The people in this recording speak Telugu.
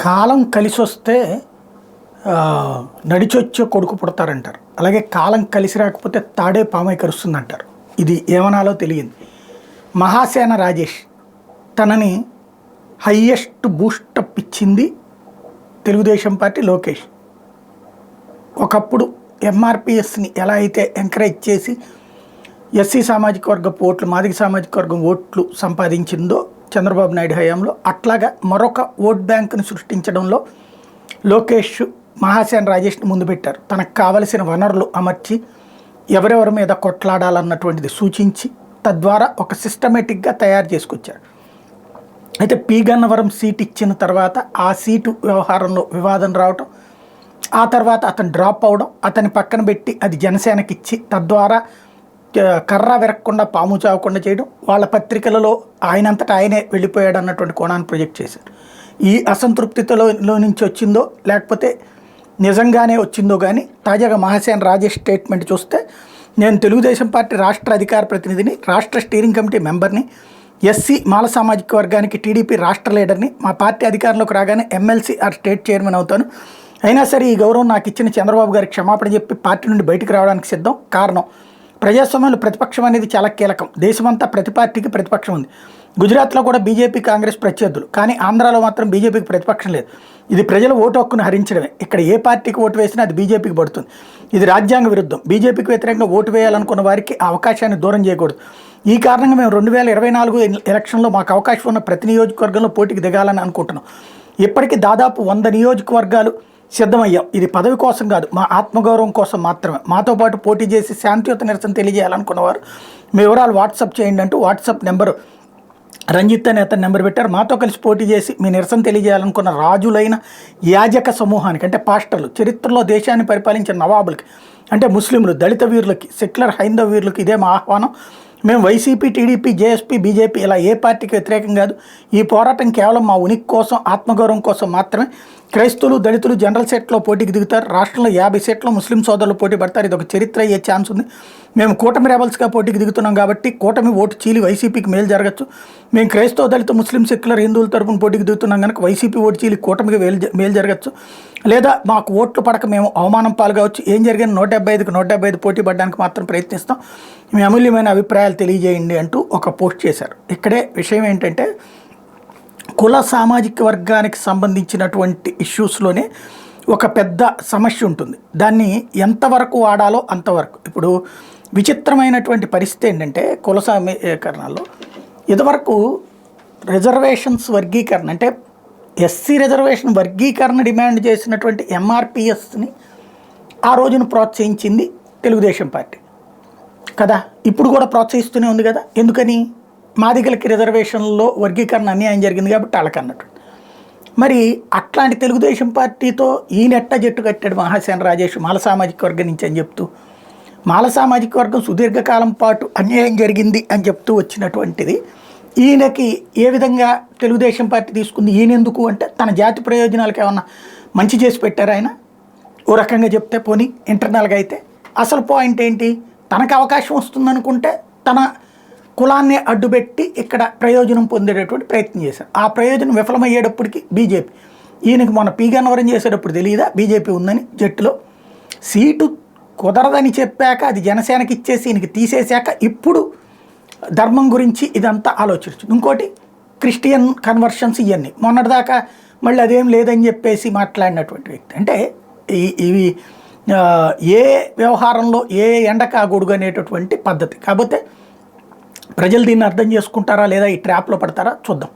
కాలం కలిసొస్తే నడిచొచ్చే కొడుకు పుడతారంటారు. అలాగే కాలం కలిసి రాకపోతే తాడే పామై కరుస్తుందంటారు. ఇది ఏమనాలో తెలియదు. మహాసేన రాజేష్ తనని హయ్యెస్ట్ బూస్టప్ ఇచ్చింది తెలుగుదేశం పార్టీ లోకేష్. ఒకప్పుడు ఎంఆర్పిఎస్ని ఎలా అయితే ఎంకరేజ్ చేసి ఎస్సీ సామాజిక వర్గపు ఓట్లు, మాదిగ సామాజిక వర్గం ఓట్లు సంపాదించిందో చంద్రబాబు నాయుడు హయాంలో, అట్లాగా మరొక ఓట్ బ్యాంకును సృష్టించడంలో లోకేష్ మహాసేన రాజేష్ని ముందు పెట్టారు. తనకు కావలసిన వనరులు అమర్చి ఎవరెవరి మీద కొట్లాడాలన్నటువంటిది సూచించి తద్వారా ఒక సిస్టమేటిక్గా తయారు చేసుకొచ్చారు. అయితే పి గన్నవరం సీట్ ఇచ్చిన తర్వాత ఆ సీటు వ్యవహారంలో వివాదం రావటం, ఆ తర్వాత అతను డ్రాప్ అవడం, అతని పక్కన పెట్టి అది జనసేనకి ఇచ్చి తద్వారా కర్ర విరక్కుండా పాము చావకుండా చేయడం, వాళ్ళ పత్రికలలో ఆయనంతటా ఆయనే వెళ్ళిపోయాడు అన్నటువంటి కోణాన్ని ప్రొజెక్ట్ చేశారు. ఈ అసంతృప్తిలో నుంచి వచ్చిందో లేకపోతే నిజంగానే వచ్చిందో కానీ తాజాగా మహాసేన రాజేష్ స్టేట్మెంట్ చూస్తే, నేను తెలుగుదేశం పార్టీ రాష్ట్ర అధికార ప్రతినిధిని, రాష్ట్ర స్టీరింగ్ కమిటీ మెంబర్ని, ఎస్సీ మాల సామాజిక వర్గానికి టీడీపీ రాష్ట్ర లీడర్ని, మా పార్టీ అధికారంలోకి రాగానే ఎమ్మెల్సీ ఆర్ స్టేట్ చైర్మన్ అవుతాను. అయినా సరే ఈ గౌరవం నాకు ఇచ్చిన చంద్రబాబు గారికి క్షమాపణ చెప్పి పార్టీ నుండి బయటకు రావడానికి సిద్ధం. కారణం, ప్రజాస్వామ్యంలో ప్రతిపక్షం అనేది చాలా కీలకం. దేశమంతా ప్రతి పార్టీకి ప్రతిపక్షం ఉంది. గుజరాత్లో కూడా బీజేపీ కాంగ్రెస్ ప్రత్యర్థులు, కానీ ఆంధ్రాలో మాత్రం బీజేపీకి ప్రతిపక్షం లేదు. ఇది ప్రజల ఓటు హక్కును హరించడమే. ఇక్కడ ఏ పార్టీకి ఓటు వేసినా అది బీజేపీకి పడుతుంది. ఇది రాజ్యాంగ విరుద్ధం. బీజేపీకి వ్యతిరేకంగా ఓటు వేయాలనుకున్న వారికి ఆ అవకాశాన్ని దూరం చేయకూడదు. ఈ కారణంగా మేము 2024 ఎలక్షన్లో మాకు అవకాశం ఉన్న ప్రతి నియోజకవర్గంలో పోటీకి దిగాలని అనుకుంటున్నాం. ఇప్పటికీ దాదాపు 100 నియోజకవర్గాలు సిద్ధమయ్యాం. ఇది పదవి కోసం కాదు, మా ఆత్మగౌరవం కోసం మాత్రమే. మాతో పాటు పోటీ చేసి శాంతియుత నిరసన తెలియజేయాలనుకున్నవారు మీ వివరాలు వాట్సాప్ చేయండి అంటూ వాట్సాప్ నెంబరు రంజిత్ అనే అతని నెంబర్ పెట్టారు. మాతో కలిసి పోటీ చేసి మీ నిరసన తెలియజేయాలనుకున్న రాజులైన యాజక సమూహానికి, అంటే పాస్టర్లు, చరిత్రలో దేశాన్ని పరిపాలించిన నవాబులకి, అంటే ముస్లింలు, దళిత వీరులకి, సెక్యులర్ హైందవ వీరులకి ఇదే మా ఆహ్వానం. మేము వైసీపీ, టీడీపీ, జేఎస్పీ, బీజేపీ ఇలా ఏ పార్టీకి వ్యతిరేకం కాదు. ఈ పోరాటం కేవలం మా ఉనికి కోసం, ఆత్మగౌరవం కోసం మాత్రమే. క్రైస్తవులు, దళితులు జనరల్ సీట్లో పోటీకి దిగుతారు. రాష్ట్రంలో 50 సీట్లో ముస్లిం సోదరులు పోటీ పడతారు. ఇది ఒక చరిత్ర అయ్యే ఛాన్స్ ఉంది. మేము కూటమి రెబల్స్గా పోటీకి దిగుతున్నాం కాబట్టి కూటమి ఓటు చీలి వైసీపీకి మేలు జరగచ్చు. మేము క్రైస్తవ, దళిత, ముస్లిం, సెక్యులర్, హిందువుల తరపున పోటీకి దిగుతున్నాం కనుక వైసీపీ ఓటు చీలి కూటమికి మేలు జరగచ్చు. లేదా మాకు ఓట్లు పడక మేము అవమానం పాల్గొవచ్చు. ఏం జరిగిన 175కి 175 పోటీ పడడానికి మాత్రం ప్రయత్నిస్తాం. మీ అమూల్యమైన అభిప్రాయాలు తెలియజేయండి అంటూ ఒక పోస్ట్ చేశారు. ఇక్కడే విషయం ఏంటంటే, కుల సామాజిక వర్గానికి సంబంధించినటువంటి ఇష్యూస్లోనే ఒక పెద్ద సమస్య ఉంటుంది. దాన్ని ఎంతవరకు వాడాలో అంతవరకు. ఇప్పుడు విచిత్రమైనటువంటి పరిస్థితి ఏంటంటే, కుల సమీకరణలో ఇదివరకు రిజర్వేషన్స్ వర్గీకరణ, అంటే ఎస్సీ రిజర్వేషన్ వర్గీకరణ డిమాండ్ చేసినటువంటి ఎంఆర్పిఎస్ని ఆ రోజున ప్రోత్సహించింది తెలుగుదేశం పార్టీ కదా. ఇప్పుడు కూడా ప్రోత్సహిస్తూనే ఉంది కదా. ఎందుకని? మాదిగలకి రిజర్వేషన్లో వర్గీకరణ అన్యాయం జరిగింది కాబట్టి వాళ్ళకి అన్నట్టు. మరి అట్లాంటి తెలుగుదేశం పార్టీతో ఈయనెట్ట జట్టు కట్టాడు మహాసేన రాజేష్ మాల సామాజిక వర్గం నుంచి అని చెప్తూ, మాల సామాజిక వర్గం సుదీర్ఘకాలం పాటు అన్యాయం జరిగింది అని చెప్తూ వచ్చినటువంటిది ఈయనకి ఏ విధంగా తెలుగుదేశం పార్టీ తీసుకుంది? ఈయనెందుకు అంటే తన జాతి ప్రయోజనాలకు ఏమన్నా మంచి చేసి పెట్టారు ఆయన ఓ రకంగా చెప్తే. పోనీ ఇంటర్నల్గా అయితే అసలు పాయింట్ ఏంటి? తనకు అవకాశం వస్తుందనుకుంటే తన కులాన్ని అడ్డుపెట్టి ఇక్కడ ప్రయోజనం పొందేటటువంటి ప్రయత్నం చేశారు. ఆ ప్రయోజనం విఫలమయ్యేటప్పటికి బీజేపీ, ఈయనకి మొన్న పి గన్నవరం చేసేటప్పుడు తెలియదా బీజేపీ ఉందని జట్టులో? సీటు కుదరదని చెప్పాక అది జనసేనకి ఇచ్చేసి ఈయనకి తీసేశాక ఇప్పుడు ధర్మం గురించి ఇదంతా ఆలోచించు. ఇంకోటి క్రిస్టియన్ కన్వర్షన్స్ ఇవన్నీ మొన్నటిదాకా మళ్ళీ అదేం లేదని చెప్పేసి మాట్లాడినటువంటి వ్యక్తి. అంటే ఇవి ఏ వ్యవహారంలో ఏ ఎండక గొడుగు అనేటటువంటి పద్ధతి. కాకపోతే ప్రజలు దీన్ని అర్థం చేసుకుంటారా లేదా ఈ ట్రాప్లో పడతారా చూద్దాం.